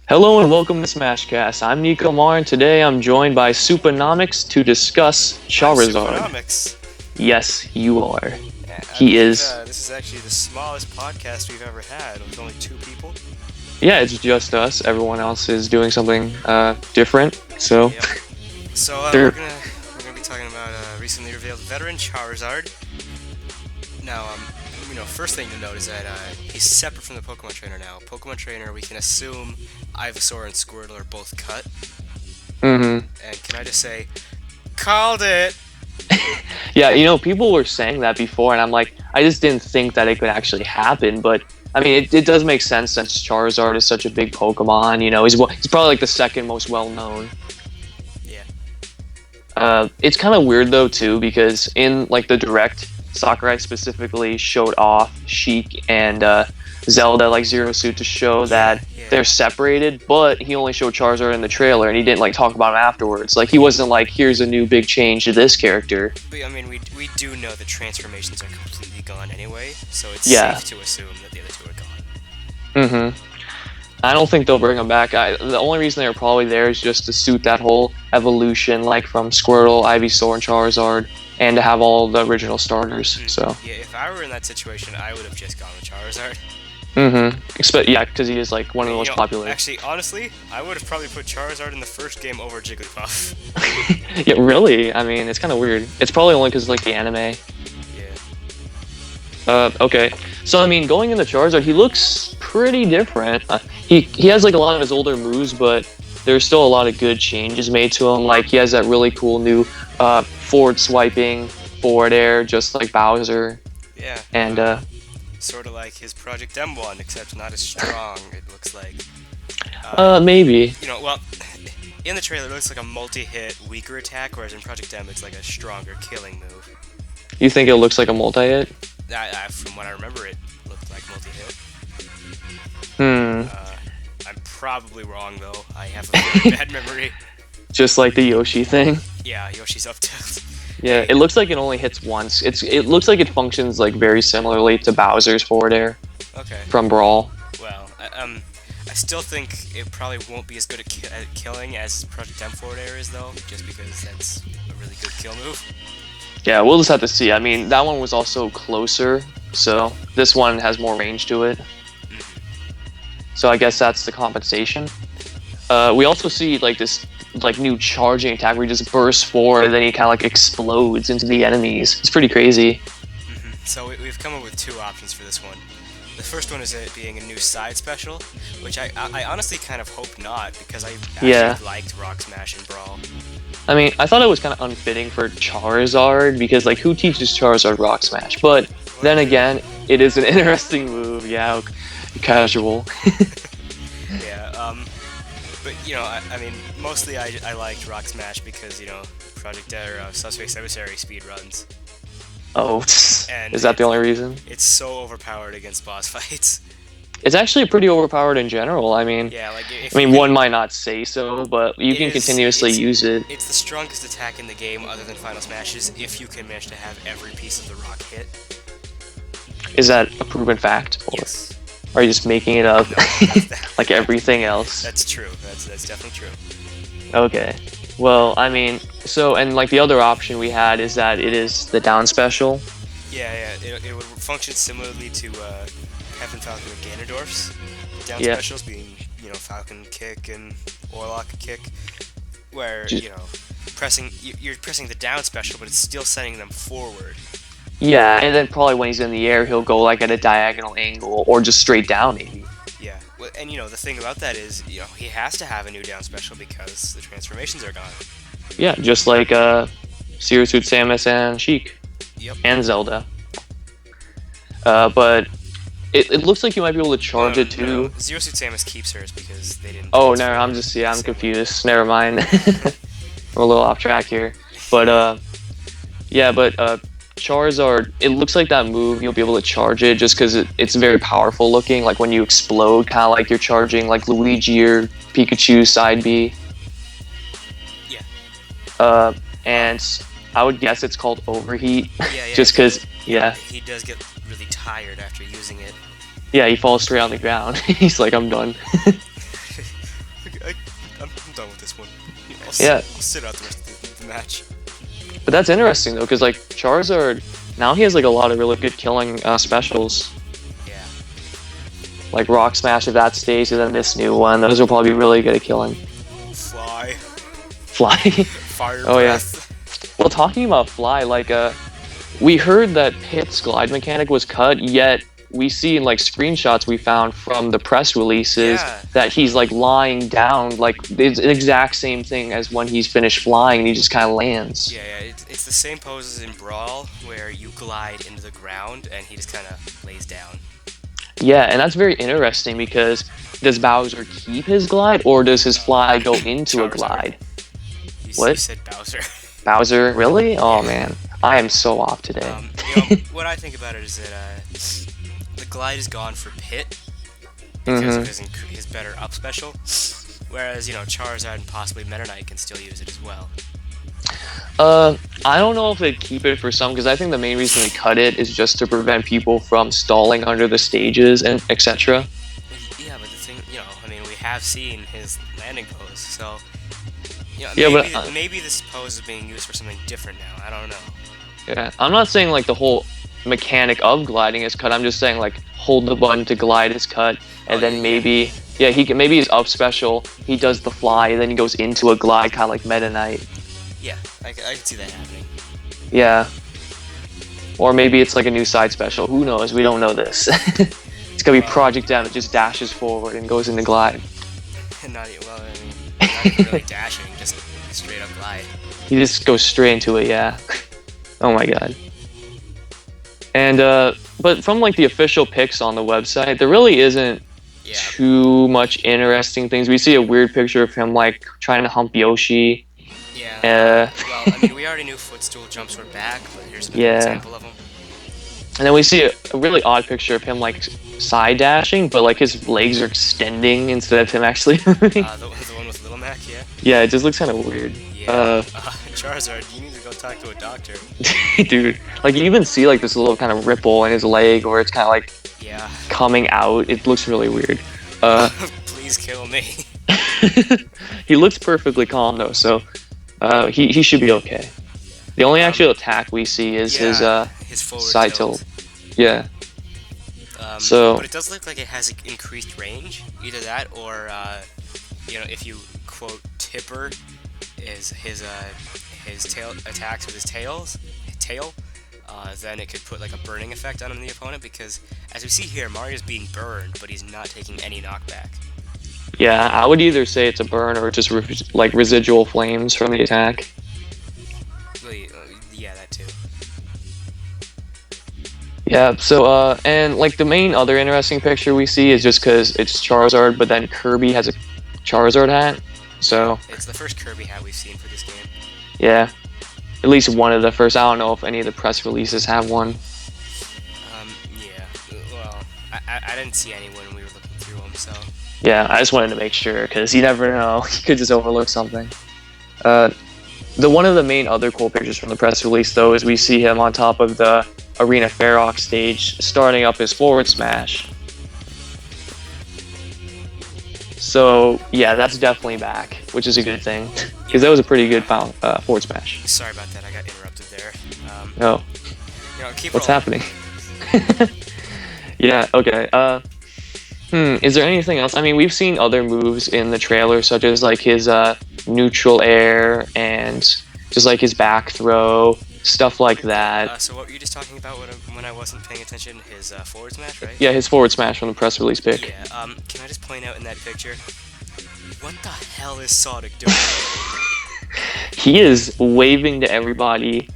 Hello and welcome to Smashcast. I'm Nico Mar, and today I'm joined by Supernomics to discuss I'm Charizard. Supernomics. Yes, you are. I He believe is. this is actually the smallest podcast we've ever had with only two people. Yeah, it's just us. Everyone else is doing something different. So, Yep. So there. we're gonna be talking about recently revealed veteran Charizard. Now, first thing to note is that he's separate from the Pokemon Trainer now. Pokemon Trainer, we can assume Ivysaur and Squirtle are both cut. Mm-hmm. And can I just say, called it? Yeah, people were saying that before, and I'm like, I just didn't think that it could actually happen. But I mean, it does make sense since Charizard is such a big Pokemon. He's probably like the second most well known. Yeah. It's kind of weird though too because in like the direct, Sakurai specifically showed off Sheik and Zelda like Zero Suit to show that Yeah. they're separated, but he only showed Charizard in the trailer and he didn't like talk about him afterwards. Like he wasn't like, here's a new big change to this character. But I mean, we do know the transformations are completely gone anyway, so it's Yeah. safe to assume that the other two are gone. Mm-hmm. I don't think they'll bring him back. The only reason they're probably there is just to suit that whole evolution, like from Squirtle, Ivysaur, and Charizard, and to have all the original starters. So. Yeah, if I were in that situation, I would have just gone with Charizard. Mm-hmm. Yeah, because he is like one of the most popular. Actually, honestly, I would have probably put Charizard in the first game over Jigglypuff. Yeah, really. I mean, it's kind of weird. It's probably only because like the anime. Yeah. Okay. So I mean, going into Charizard, he looks pretty different. He has like a lot of his older moves, but there's still a lot of good changes made to him. Like he has that really cool new forward swiping, forward air, just like Bowser. Yeah. And sort of like his Project M one, except not as strong. It looks like. Maybe. Well, in the trailer, it looks like a multi-hit, weaker attack, whereas in Project M, it's like a stronger killing move. You think it looks like a multi-hit? From what I remember, it looked like multi-hit. Hmm. I'm probably wrong though. I have a very bad memory. Just like the Yoshi thing. Yeah, Yoshi's up tilt. Yeah, it looks like it only hits once. It looks like it functions like very similarly to Bowser's forward air Okay. from Brawl. Well, I still think it probably won't be as good at killing as Project M forward air is though, just because that's a really good kill move. Yeah, we'll just have to see. I mean, that one was also closer, so this one has more range to it. So I guess that's the compensation. We also see like this like new charging attack where he just bursts forward and then he kind of like explodes into the enemies. It's pretty crazy. So we've come up with two options for this one. The first one is it being a new side special, which I honestly kind of hope not, because I actually liked Rock Smash and Brawl. I mean, I thought it was kind of unfitting for Charizard because like who teaches Charizard Rock Smash? But then again, it is an interesting move. Yeah, casual. Yeah, but I mean, mostly I liked Rock Smash because Project or Subspace Emissary speed runs. Oh, And is that the only reason? It's so overpowered against boss fights. It's actually pretty overpowered in general. I mean, Yeah, like one might not say so, but you can continuously use it. It's the strongest attack in the game, other than Final Smashes, if you can manage to have every piece of the rock hit. Is that a proven fact, or Yes. are you just making it up, No, like everything else? That's true. That's definitely true. Okay. Well, I mean, so and like the other option we had is that it is the down special. Yeah. It would function similarly to Captain Falcon and Ganondorf's down Yeah. specials, being Falcon Kick and Orlock Kick, where you're pressing the down special, but it's still sending them forward. Yeah, and then probably when he's in the air, he'll go like at a diagonal angle or just straight down, maybe. Yeah, and the thing about that is, he has to have a new down special because the transformations are gone. Yeah, just like Zero Suit Samus and Sheik. Yep. And Zelda. But it looks like you might be able to charge it too. No. Zero Suit Samus keeps hers because they didn't. Oh no, I'm confused. Never mind. We're a little off track here. But Charizard, it looks like that move you'll be able to charge it just because it's very powerful looking. Like when you explode, kind of like you're charging like Luigi or Pikachu side B. Yeah. And I would guess it's called overheat. Yeah. Just because, yeah. He does get really tired after using it. Yeah, he falls straight on the ground. He's like, I'm done. I'm done with this one. Yeah. I'll sit out the rest of the match. But that's interesting though, because like Charizard now he has like a lot of really good killing specials. Yeah. Like Rock Smash at that stage, and then this new one. Those will probably be really good at killing. Fly. Fly. Fire Oh yeah. breath. Well, talking about Fly, like we heard that Pit's glide mechanic was cut, yet we see in like screenshots we found from the press releases that he's like lying down, like it's an exact same thing as when he's finished flying and he just kind of lands. Yeah, it's the same pose as in Brawl, where you glide into the ground and he just kind of lays down. Yeah, and that's very interesting because does Bowser keep his glide or does his fly go into a glide? What? You said Bowser. Bowser? Really? Oh man, I am so off today. What I think about it is that the glide is gone for Pit because of his better up special, whereas Charizard and possibly Meta Knight can still use it as well. I don't know if they'd keep it for some because I think the main reason they cut it is just to prevent people from stalling under the stages and etc. Yeah, but the thing, I mean, we have seen his landing pose, so maybe this pose is being used for something different now. I don't know. Yeah, I'm not saying like the whole mechanic of gliding is cut. I'm just saying like hold the button to glide is cut, and then maybe maybe his up special he does the fly, and then he goes into a glide kind of like Meta Knight. Yeah, I can see that happening. Yeah, or maybe it's like a new side special. Who knows? We don't know this. It's gonna be Project M. It just dashes forward and goes into glide. Not even really dashing, just straight up glide. He just goes straight into it. Yeah. Oh my god. And but from like the official pics on the website, there really isn't too much interesting things. We see a weird picture of him like trying to hump Yoshi. Yeah. Well, I mean, we already knew footstool jumps were back, but here's an example of them. And then we see a really odd picture of him like side dashing, but like his legs are extending instead of him actually moving. The one with Little Mac, yeah. Yeah, it just looks kind of weird. Yeah. Charizard, you need to go talk to a doctor. Dude, like you even see like this little kind of ripple in his leg, where it's kind of like coming out. It looks really weird. Please kill me. He looks perfectly calm though, so he should be okay. The only actual attack we see is his forward side tilt. Yeah. But it does look like it has increased range. Either that, or if you quote Tipper, is his tail attacks with his tail, then it could put like a burning effect on the opponent. Because as we see here, Mario's being burned, but he's not taking any knockback. Yeah, I would either say it's a burn or just like residual flames from the attack. Yeah, that too. Yeah, so, and like the main other interesting picture we see is just because it's Charizard, but then Kirby has a Charizard hat, so... It's the first Kirby hat we've seen for this game. Yeah, at least one of the first. I don't know if any of the press releases have one. Yeah, well, I didn't see any when we were looking through them, so... Yeah, I just wanted to make sure, because you never know, you could just overlook something. One of the main other cool pictures from the press release, though, is we see him on top of the Arena Ferox stage, starting up his forward smash. So, yeah, that's definitely back, which is a good thing, because that was a pretty good forward smash. Sorry about that, I got interrupted there. What's happening? Yeah, okay, is there anything else? I mean, we've seen other moves in the trailer, such as like his neutral air and just like his back throw, stuff like that. So what were you just talking about when I wasn't paying attention? His forward smash, right? Yeah, his forward smash from the press release pic. Yeah, can I just point out in that picture, what the hell is Sonic doing? He is waving to everybody.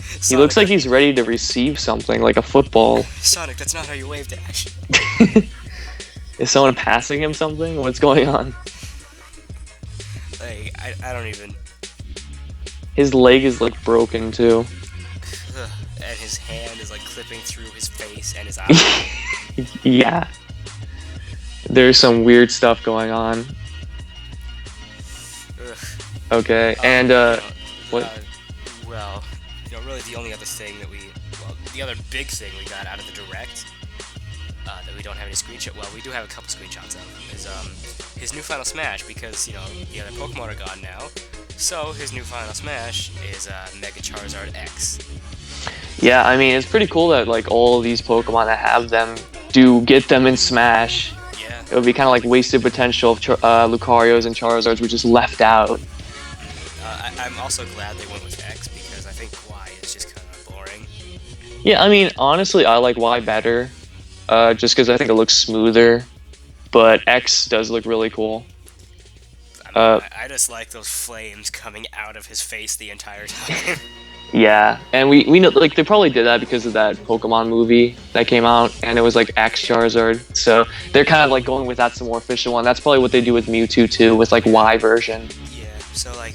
Sonic, he looks like he's ready to receive something, like a football. Sonic, that's not how you wave dash. Is someone passing him something? What's going on? Like, I don't even... His leg is like broken too. And his hand is like clipping through his face and his eye. Yeah. There's some weird stuff going on. Okay, and what? Well, really the only other thing that the other big thing we got out of the Direct that we don't have any screenshot. Well, we do have a couple screenshots of is his new Final Smash, because the other Pokemon are gone now. So his new Final Smash is Mega Charizard X. Yeah, I mean, it's pretty cool that like all of these Pokemon that have them do get them in Smash. Yeah. It would be kind of like wasted potential if Lucarios and Charizards were just left out. I'm also glad they went with X, because I think Y is just kind of boring. Yeah, I mean, honestly, I like Y better, just because I think it looks smoother. But X does look really cool. I just like those flames coming out of his face the entire time. Yeah, and we know like they probably did that because of that Pokemon movie that came out, and it was like X Charizard. So they're kind of like going with that's the more official one. That's probably what they do with Mewtwo too, with like Y version. Yeah, so like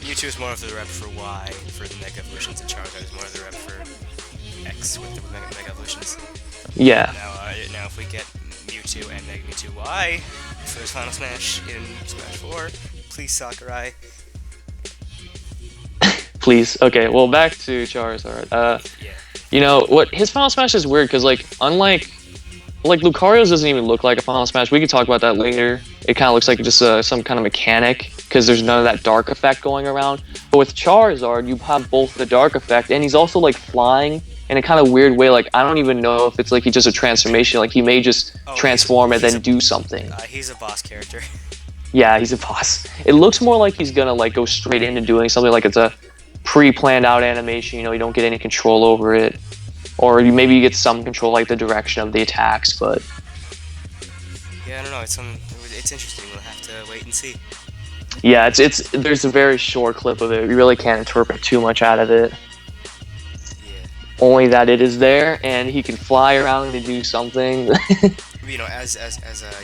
Mewtwo is more of the rep for Y for the Mega Evolutions, and Charizard is more of the rep for X with the Mega Evolutions. Yeah. Now if we get Mewtwo and Mega Mewtwo Y for his Final Smash in Smash 4, please Sakurai. Please. Okay, well, back to Charizard. Yeah. You know, what his Final Smash is weird, because, like, unlike... Like, Lucario's doesn't even look like a Final Smash. We can talk about that later. It kind of looks like just some kind of mechanic, because there's none of that dark effect going around. But with Charizard, you have both the dark effect, and he's also, like, flying in a kind of weird way. Like, I don't even know if it's, like, he's just a transformation. Like, he may just transform and then do something. He's a boss character. Yeah, he's a boss. It looks more like he's gonna, like, go straight into doing something, like it's a pre-planned out animation, you know, you don't get any control over it. Or maybe you get some control, like the direction of the attacks, but... Yeah, I don't know, it's interesting, we'll have to wait and see. Yeah, there's a very short clip of it, you really can't interpret too much out of it. Yeah. Only that it is there, and he can fly around and do something. You know, as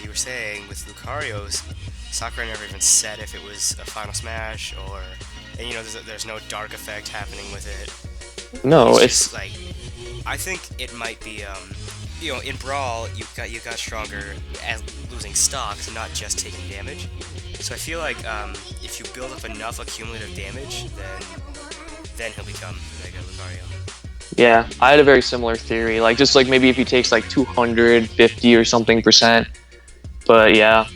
you were saying, with Lucario's, Sakurai never even said if it was a Final Smash, or... And, you know, there's no dark effect happening with it. No, it's just, like, I think it might be, you know, in Brawl, you got stronger at losing stocks, not just taking damage. So I feel like, if you build up enough accumulative damage, then he'll become Mega Lucario. Yeah, I had a very similar theory, like, just like maybe if he takes like 250 or something %. But yeah,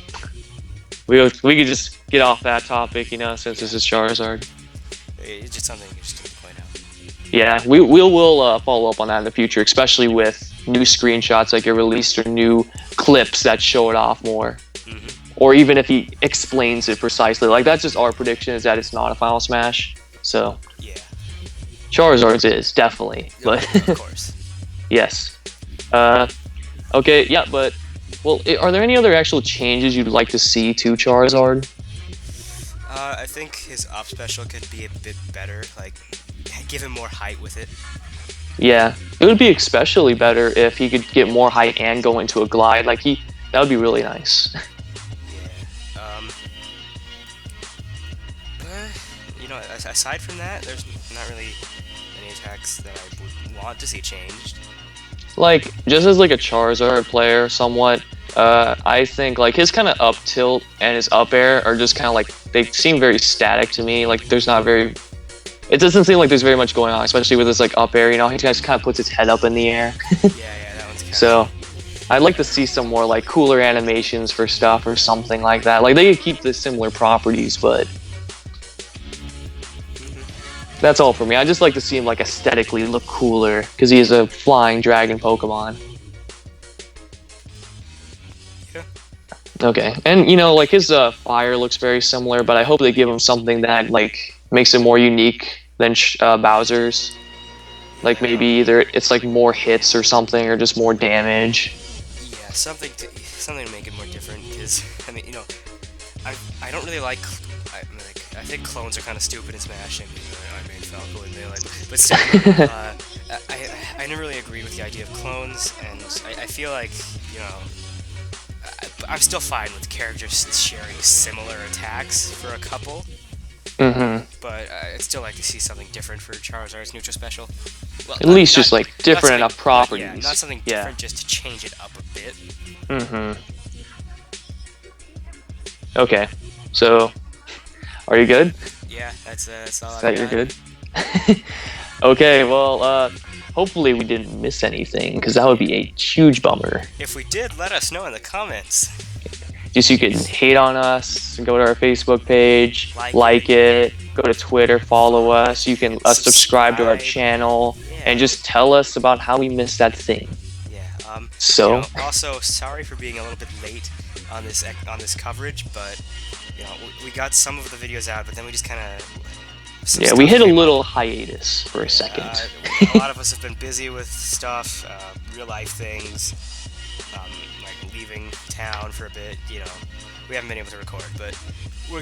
we could just get off that topic, you know, since this is Charizard. It's just something interesting to point out. Yeah, we'll follow up on that in the future, especially with new screenshots that get released or new clips that show it off more. Mm-hmm. Or even if he explains it precisely. Like, that's just our prediction, is that it's not a Final Smash. So, yeah. Charizard's is, definitely. But of course. Yes. Okay, yeah, but... Well, are there any other actual changes you'd like to see to Charizard? I think his up special could be a bit better, like, give him more height with it. Yeah, it would be especially better if he could get more height and go into a glide. Like, that would be really nice. Yeah, you know, aside from that, there's not really any attacks that I would want to see changed. Like, just as like a Charizard player, somewhat, I think like his kind of up tilt and his up air are just kind of like, they seem very static to me. Like, there's not very, it doesn't seem like there's very much going on, especially with his like up air, you know, he just kind of puts his head up in the air. Yeah, that one's kind of... So, I'd like to see some more like cooler animations for stuff or something like that. Like, they could keep the similar properties, but that's all for me. I just like to see him like aesthetically look cooler because he is a flying dragon Pokemon. Yeah. Okay, and you know, like his fire looks very similar, but I hope they give him something that like makes it more unique than Bowser's. Like maybe either it's like more hits or something, or just more damage. Yeah, something to make it more different. Because I mean, you know, I don't really like. I think clones are kind of stupid in Smash. I mean, I made Falco and Melee, but still, I never really agreed with the idea of clones, and I feel like, you know, I'm still fine with characters sharing similar attacks for a couple. Mm-hmm. But I'd still like to see something different for Charizard's neutral special. Well, at least just like different enough properties. Yeah, not something different, just to change it up a bit. Mm-hmm. Okay, so are you good? Yeah, that's all. Is that you're good? Okay, well, hopefully we didn't miss anything, because that would be a huge bummer. If we did, let us know in the comments. Just you can hate on us, go to our Facebook page, like it, go to Twitter, follow us. You can subscribe to our channel, and just tell us about how we missed that thing. Yeah. So you know, also, sorry for being a little bit late on this coverage, but you know, we got some of the videos out, but then we just kind of we hit a little hiatus for a second. A lot of us have been busy with stuff, real life things, like leaving town for a bit. You know, we haven't been able to record, but we're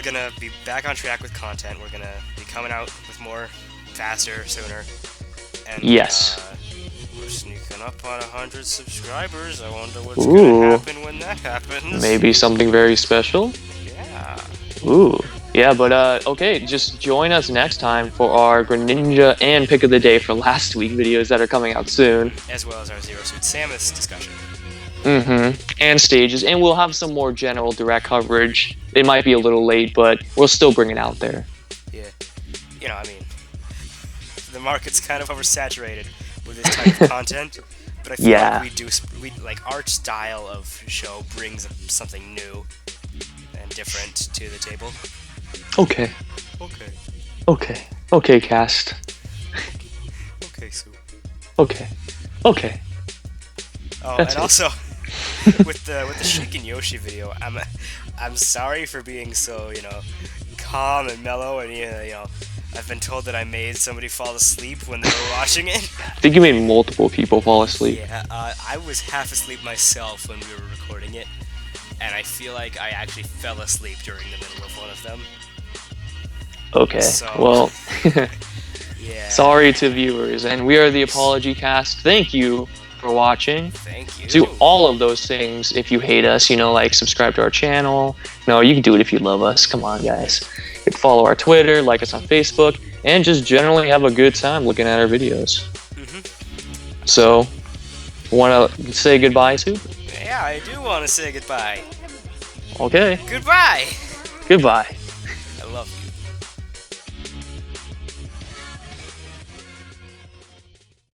gonna be back on track with content. We're gonna be coming out with more faster, sooner. And, yes. We're sneaking up on 100 subscribers. I wonder what's gonna happen when that happens. Maybe something very special. Yeah. Ooh. Yeah, but okay, just join us next time for our Greninja and Pick of the Day for last week videos that are coming out soon. As well as our Zero Suit Samus discussion. And stages, and we'll have some more general direct coverage. It might be a little late, but we'll still bring it out there. Yeah. You know, I mean, the market's kind of oversaturated with this type of content, but I feel like like our style of show brings something new and different to the table. Okay. Okay. Okay. Okay, cast. Okay, Sue. Okay. Okay. Oh, That's and also with the Sheik and Yoshi video, I'm sorry for being so, you know, calm and mellow, and you know, I've been told that I made somebody fall asleep when they were watching it. I think you made multiple people fall asleep. Yeah, I was half asleep myself when we were recording it, and I feel like I actually fell asleep during the middle of one of them. Okay, so, well, yeah. Sorry to viewers, and we are the Apology Cast. Thank you for watching. Thank you. Do all of those things if you hate us, you know, like subscribe to our channel. No, you can do it if you love us. Come on, guys. You can follow our Twitter, like us on Facebook, and just generally have a good time looking at our videos. So, want to say goodbye, Sue? Yeah, I do want to say goodbye. Okay. Goodbye. Goodbye.